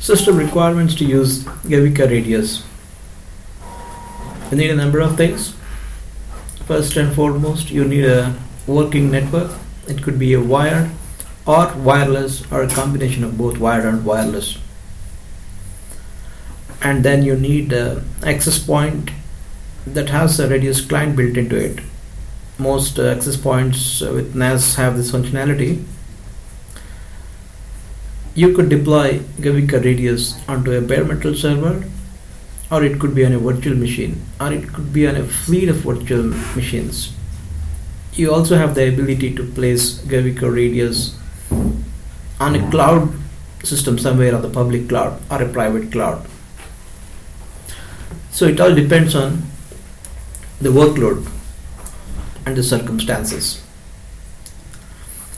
System requirements to use Gavika RADIUS. You need a number of things. First and foremost, you need a working network. It could be a wired or wireless or a combination of both wired and wireless. And then you need an access point that has a RADIUS client built into it. Most access points with NAS have this functionality. You could deploy Gavika RADIUS onto a bare metal server, or it could be on a virtual machine, or it could be on a fleet of virtual machines. You also have the ability to place Gavika RADIUS on a cloud system somewhere on the public cloud or a private cloud. So it all depends on the workload and the circumstances.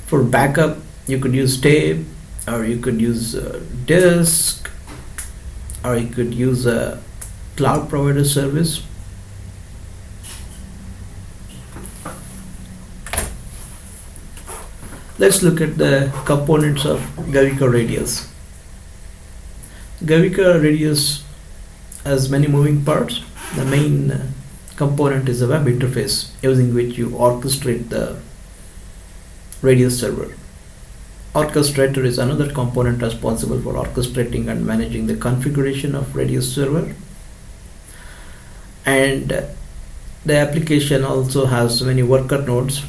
For backup, you could use tape, or you could use disk, or you could use a cloud provider service. Let's look at the components of Gavika RADIUS. Gavika RADIUS has many moving parts. The main component is a web interface using which you orchestrate the RADIUS server. Orchestrator is another component responsible for orchestrating and managing the configuration of RADIUS server. And the application also has many worker nodes.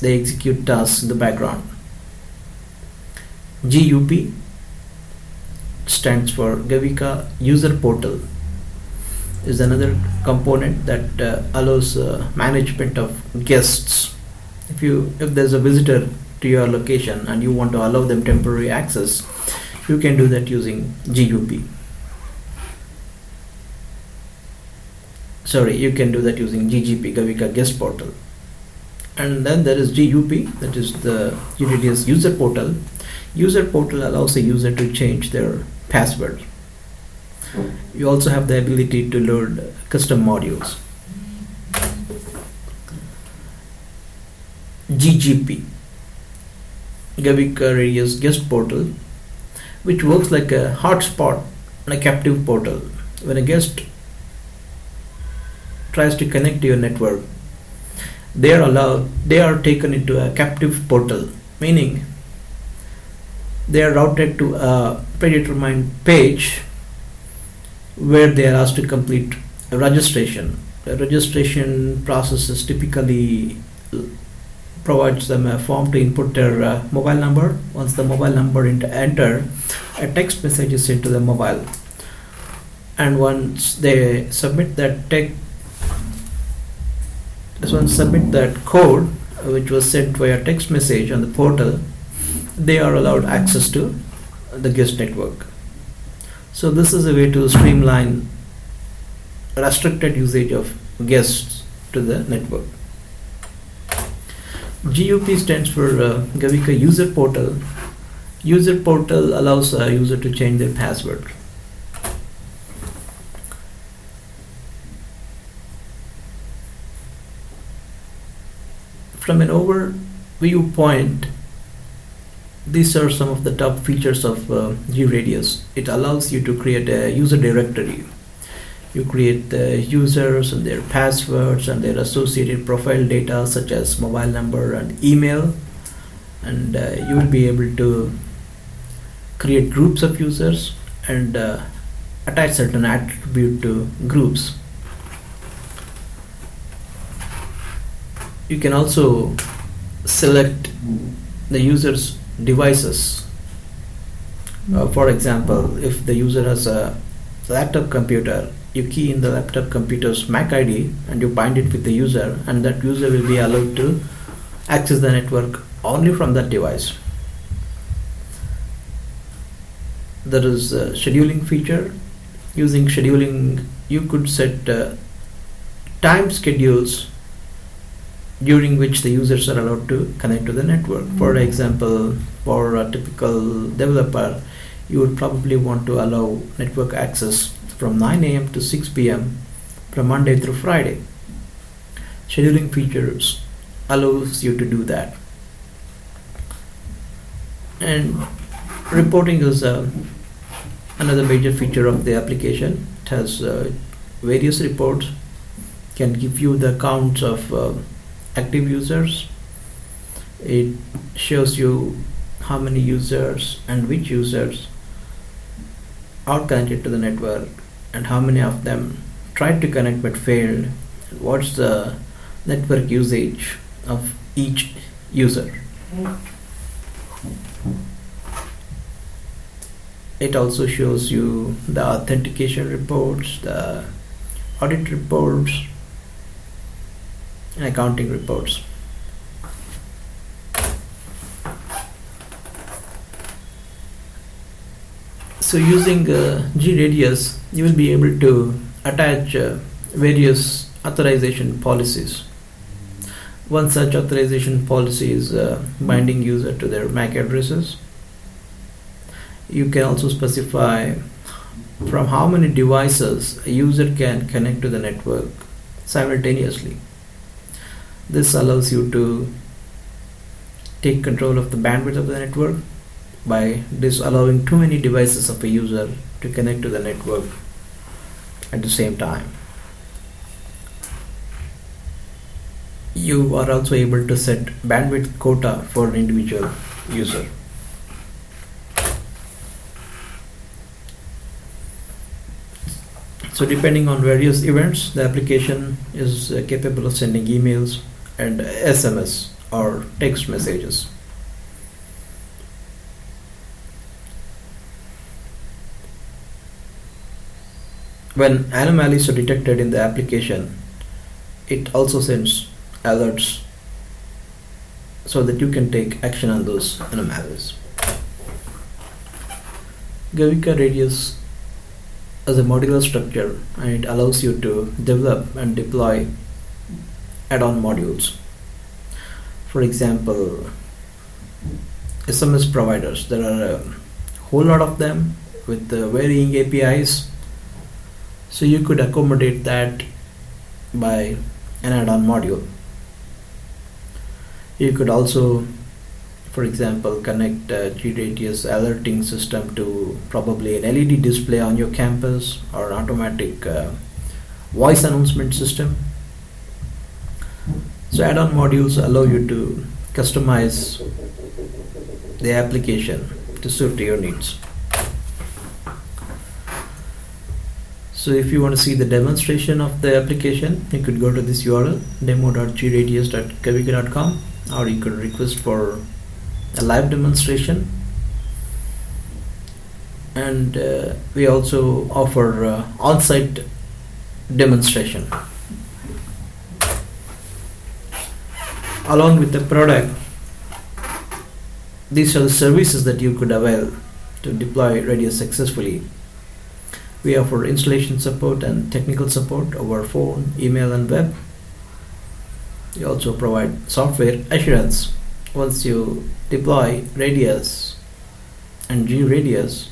They execute tasks in the background. GUP stands for Gavika User Portal, is another component that allows management of guests. If there's a visitor to your location and you want to allow them temporary access, you can do that using GUP. You can do that using GGP, Gavika Guest Portal. And then there is GUP, that is the RADIUS User Portal. User Portal allows a user to change their password. You also have the ability to load custom modules. GGP, Gavika RADIUS Guest Portal, which works like a hotspot and a captive portal. When a guest tries to connect to your network, they are taken into a captive portal, meaning they are routed to a predetermined page where they are asked to complete a registration. The registration process is typically provides them a form to input their mobile number. Once the mobile number enter, a text message is sent to the mobile, and once they submit that code which was sent via text message on the portal, they are allowed access to the guest network. So this is a way to streamline restricted usage of guests to the network. GUP stands for Gavika User Portal. User Portal allows a user to change their password. From an overview point, these are some of the top features of GRADIUS. It allows you to create a user directory. You create the users and their passwords and their associated profile data such as mobile number and email, and you will be able to create groups of users and attach certain attribute to groups. You can also select the user's devices. For example, if the user has a laptop computer, you key in the laptop computer's MAC ID and you bind it with the user, and that user will be allowed to access the network only from that device. There is a scheduling feature. Using scheduling, you could set time schedules during which the users are allowed to connect to the network. For example, for a typical developer, you would probably want to allow network access from 9 a.m. to 6 p.m. from Monday through Friday. Scheduling features allows you to do that. And Reporting is another major feature of the application. It has various reports, can give you the counts of active users. It shows you how many users and which users are connected to the network and how many of them tried to connect but failed. What's the network usage of each user. It also shows you the authentication reports, the audit reports, and accounting reports. So using GRADIUS, you will be able to attach various authorization policies. One such authorization policy is binding user to their MAC addresses. You can also specify from how many devices a user can connect to the network simultaneously. This allows you to take control of the bandwidth of the network by disallowing too many devices of a user to connect to the network at the same time. You are also able to set bandwidth quota for an individual user. So depending on various events, the application is capable of sending emails and SMS or text messages. When anomalies are detected in the application, it also sends alerts so that you can take action on those anomalies. Gavika RADIUS is a modular structure and it allows you to develop and deploy add-on modules. For example, SMS providers, there are a whole lot of them with varying APIs. So you could accommodate that by an add-on module. You could also, for example, connect GRADIUS alerting system to probably an LED display on your campus or an automatic voice announcement system. So add-on modules allow you to customize the application to suit your needs. So if you want to see the demonstration of the application, you could go to this URL demo.gradius.gavika.com, or you could request for a live demonstration. And we also offer on-site demonstration. Along with the product, these are the services that you could avail to deploy Radius successfully. We offer installation support and technical support over phone, email, and web. We also provide software assurance. Once you deploy Radius and GRADIUS,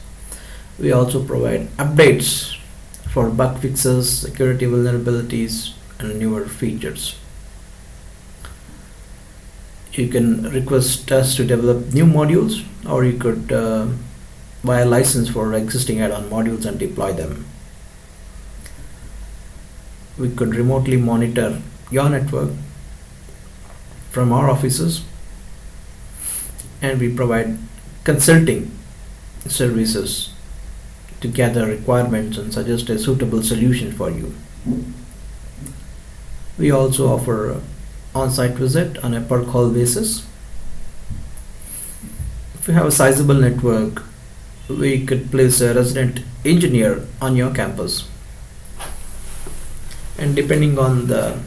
we also provide updates for bug fixes, security vulnerabilities, and newer features. You can request us to develop new modules, or you could buy a license for existing add-on modules and deploy them. We could remotely monitor your network from our offices, and we provide consulting services to gather requirements and suggest a suitable solution for you. We also offer on-site visit on a per call basis. If you have a sizable network, we could place a resident engineer on your campus, and depending on the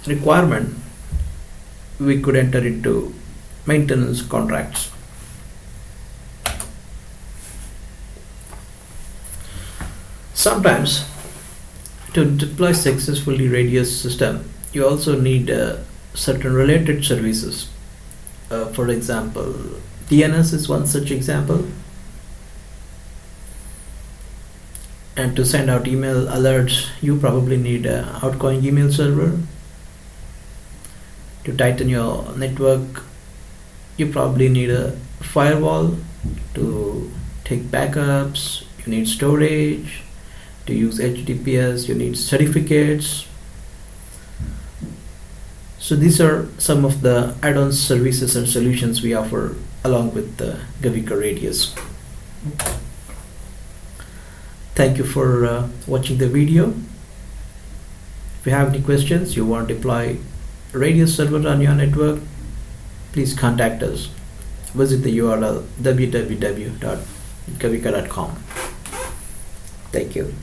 requirement, we could enter into maintenance contracts. Sometimes to deploy successfully Radius system, you also need certain related services. For example, DNS is one such example. And to send out email alerts, you probably need an outgoing email server. To tighten your network, you probably need a firewall to take backups, you need storage. To use HTTPS, you need certificates. So these are some of the add-on services and solutions we offer along with the Gavika RADIUS. Thank you for watching the video. If you have any questions, you want to deploy Radius server on your network, please contact us. Visit the URL www.gavika.com. Thank you.